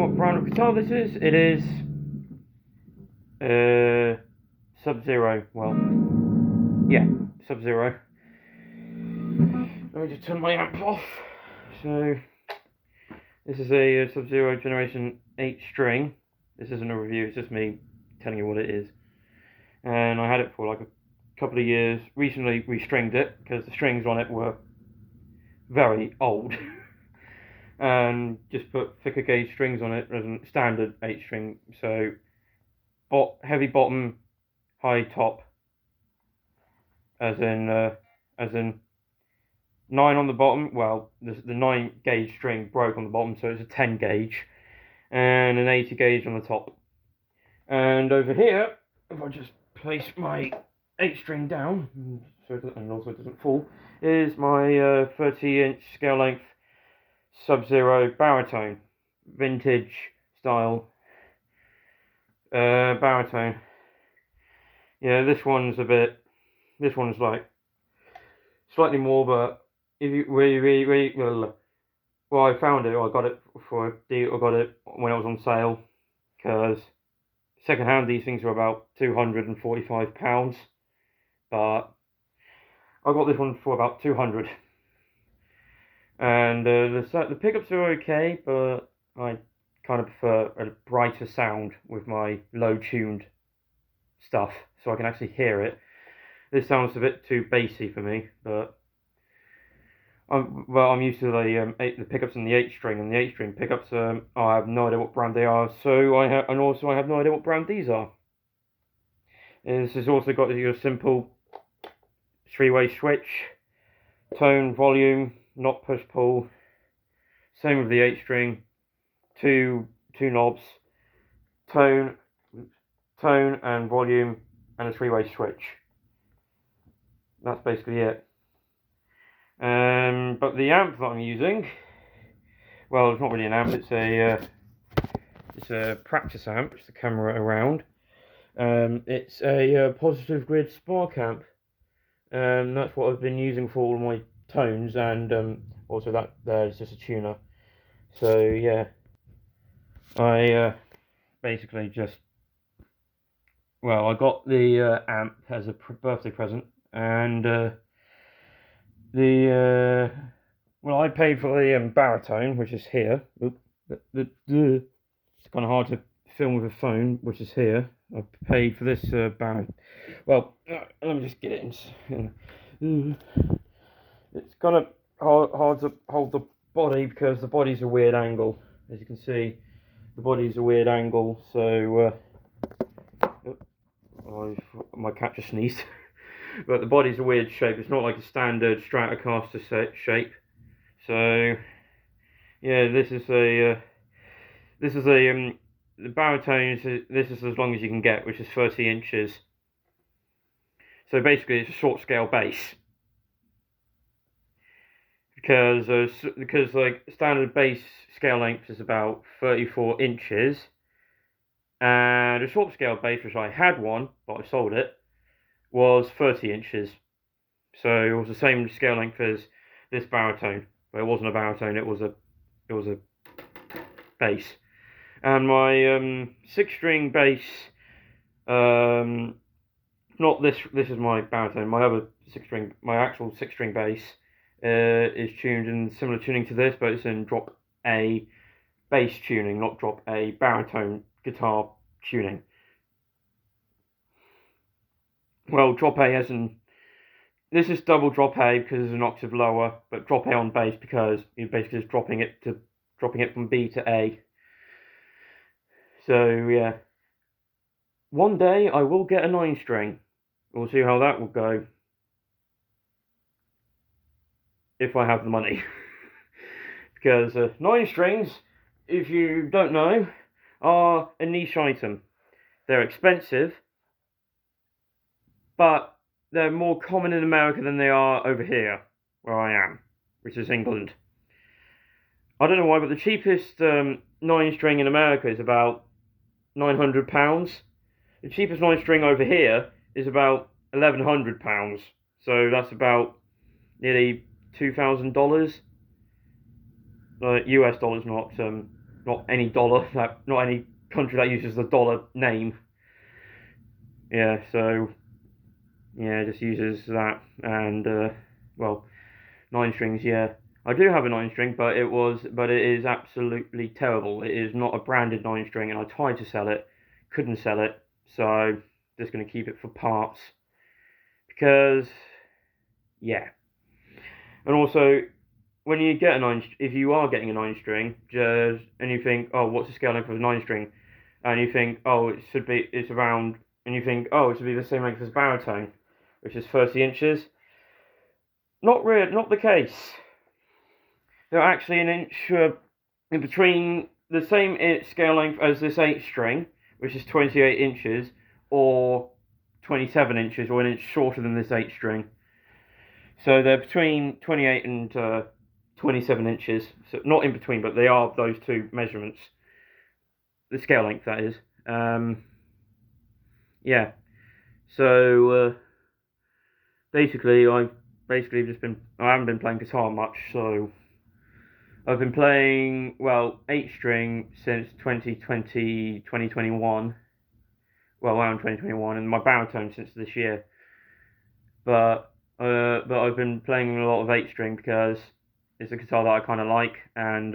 what brand of guitar this is. It is Sub-Zero. Well, yeah, Sub-Zero. Let me just turn my amp off. So, this is a Sub-Zero Generation 8 string. This isn't a review, it's just me telling you what it is. And I had it for like a couple of years. Recently restringed it because the strings on it were very old. And just put thicker gauge strings on it rather than standard 8 string. So heavy bottom, high top, as in 9 on the bottom. Well, the 9 gauge string broke on the bottom, so it's a 10 gauge, and an 80 gauge on the top. And over here, if I just place my 8 string down, and also it doesn't fall, is my 30-inch scale length Sub-Zero baritone, vintage style baritone. Yeah, this one's like slightly more, but if you well, I found it. I got it for a deal. I got it when it was on sale, because secondhand these things are about £245, but I got this one for about 200. And the pickups are okay, but I kind of prefer a brighter sound with my low-tuned stuff, so I can actually hear it. This sounds a bit too bassy for me, but I'm used to the pickups in the 8 string, and the 8 string pickups. I have no idea what brand they are, so I have no idea what brand these are. And this has also got your simple 3-way switch, tone, volume, not push pull. Same with the 8 string, two knobs, tone and volume, and a 3-way switch. That's basically it. But the amp that I'm using, well, it's not really an amp. It's a practice amp. It's the camera around. It's a Positive Grid Spark amp. That's what I've been using for all my tones, and also that there's just a tuner. So yeah, I basically just, well, I got the amp as a birthday present, and well, I paid for the baritone, which is here. It's kind of hard to film with a phone, which is here. I paid for this baritone. Well, let me just get it in. It's kind of hard to hold the body because the body's a weird angle. As you can see, the body's a weird angle. So, my cat just sneezed. But the body's a weird shape. It's not like a standard Stratocaster shape. So, yeah, the baritone this is as long as you can get, which is 30 inches. So basically, it's a short scale bass. Because like standard bass scale length is about 34 inches, and a short scale bass, which I had one, but I sold it, was 30 inches. So it was the same scale length as this baritone, but it wasn't a baritone. It was a bass. And my 6-string bass, not this. This is my baritone. My other 6-string, my actual 6-string bass, is tuned in similar tuning to this, but it's in drop A bass tuning, not drop A baritone guitar tuning. Well, drop A as in, this is double drop A because it's an octave lower, but drop A on bass because you're basically just dropping it from B to A. So yeah, one day I will get a 9-string. We'll see how that will go, if I have the money. Because 9 strings, if you don't know, are a niche item. They're expensive, but they're more common in America than they are over here, where I am, which is England. I don't know why, but the cheapest 9-string in America is about £900. The cheapest 9-string over here is about £1,100. So that's about nearly $2,000. US dollars, not not any dollar, not any country that uses the dollar name. Yeah, so yeah, it just uses that, and well, 9 strings. Yeah, I do have a 9 string, but it is absolutely terrible. It is not a branded 9 string, and I tried to sell it, couldn't sell it, so just gonna keep it for parts because yeah. And also, when you get if you are getting a 9 string, and you think, oh, what's the scale length of a 9 string, and you think, oh, it's around, and you think, oh, it should be the same length as baritone, which is 30 inches. Not the case. They're actually an inch in between the same scale length as this 8 string, which is 28 inches, or 27 inches, or an inch shorter than this 8 string. So they're between 28 and 27 inches. So not in between, but they are those two measurements. The scale length, that is. Yeah. So basically, I haven't been playing guitar much. So I've been playing 8 string since 2021. Well, around 2021, and my baritone since this year. But I've been playing a lot of 8 string because it's a guitar that I kind of like, and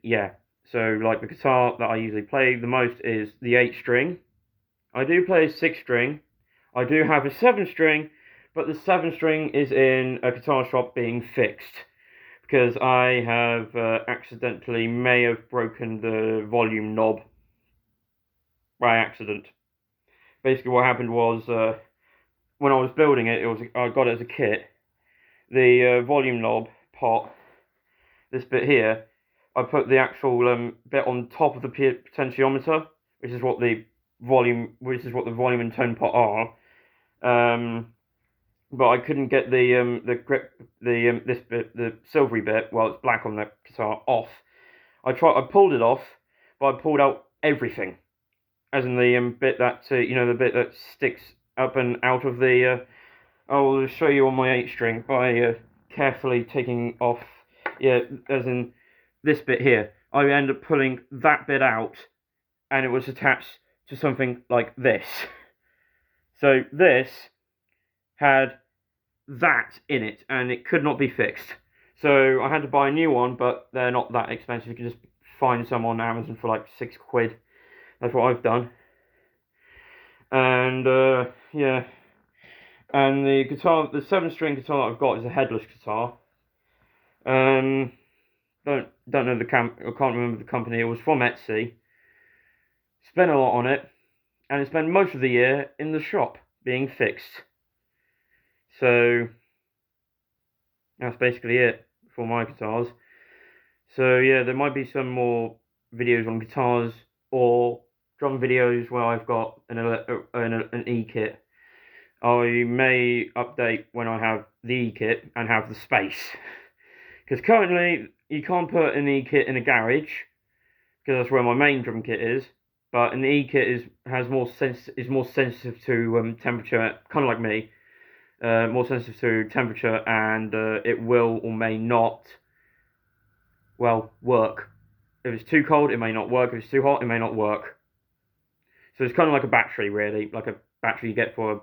yeah. So like the guitar that I usually play the most is the 8 string. I do play a 6 string. I do have a 7 string, but the 7 string is in a guitar shop being fixed because I have may have broken the volume knob by accident. Basically, what happened was when I was building it, I got it as a kit. The volume knob pot, this bit here, I put the actual bit on top of the potentiometer, which is what the volume and tone pot are. But I couldn't get the grip, this bit, the silvery bit, well, it's black on the guitar, off. I pulled it off, but I pulled out everything, as in the bit that the bit that sticks up and out of the. I'll show you on my 8 string by carefully taking off. Yeah, as in this bit here. I ended up pulling that bit out, and it was attached to something like this. So this had that in it, and it could not be fixed. So I had to buy a new one, but they're not that expensive. You can just find some on Amazon for like £6. That's what I've done. And yeah, and the guitar, the 7 string guitar that I've got is a headless guitar. Don't know I can't remember the company. It was from Etsy. Spent a lot on it, and it spent most of the year in the shop being fixed. So that's basically it for my guitars. So yeah, there might be some more videos on guitars or drum videos where I've got an E-kit. I may update when I have the E-kit and have the space. Because currently, you can't put an E-kit in a garage, because that's where my main drum kit is. But an E-kit is more sensitive to temperature, kind of like me. More sensitive to temperature, and it will or may not, work. If it's too cold, it may not work. If it's too hot, it may not work. So it's kind of like a battery, really, like a battery you get for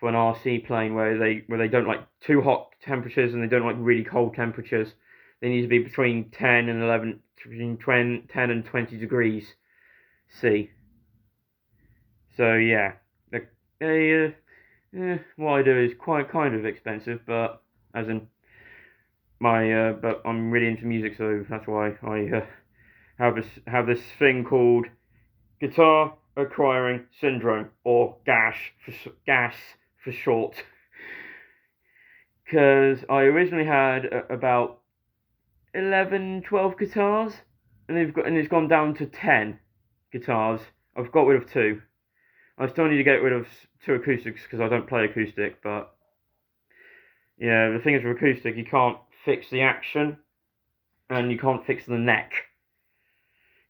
an RC plane, where they don't like too hot temperatures and they don't like really cold temperatures. They need to be between 10 and 20 degrees C. So yeah, what I do is quite kind of expensive, but as in but I'm really into music, so that's why I have this thing called guitar acquiring syndrome, or GAS for short. Because I originally had about 11-12 guitars, and it's gone down to 10 guitars. I've got rid of 2. I still need to get rid of 2 acoustics because I don't play acoustic, but yeah, the thing is with acoustic, you can't fix the action and you can't fix the neck.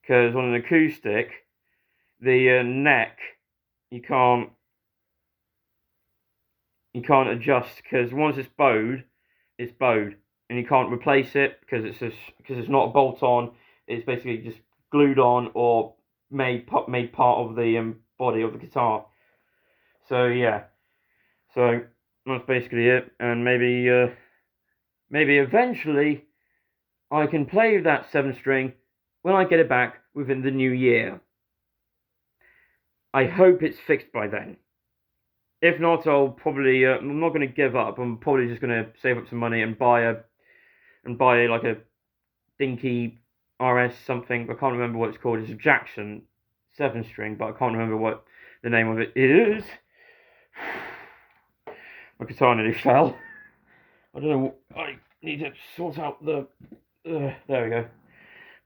Because on an acoustic, the neck, you can't adjust, because once it's bowed, it's bowed. and you can't replace it because it's not a bolt on. It's basically just glued on or made part of the body of the guitar. So yeah, so that's basically it. And maybe eventually I can play that 7-string when I get it back within the new year. I hope it's fixed by then. If not, I'll probably I'm not going to give up. I'm probably just going to save up some money and buy like a dinky RS something. I can't remember what it's called. It's a Jackson 7-string, but I can't remember what the name of it is. My guitar nearly fell. I don't know. I need to sort out the. There we go.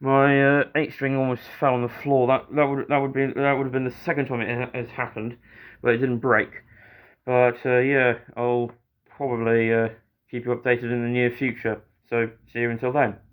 My 8-string almost fell on the floor. That would have been the second time it has happened, but it didn't break. But yeah, I'll probably keep you updated in the near future. So see you until then.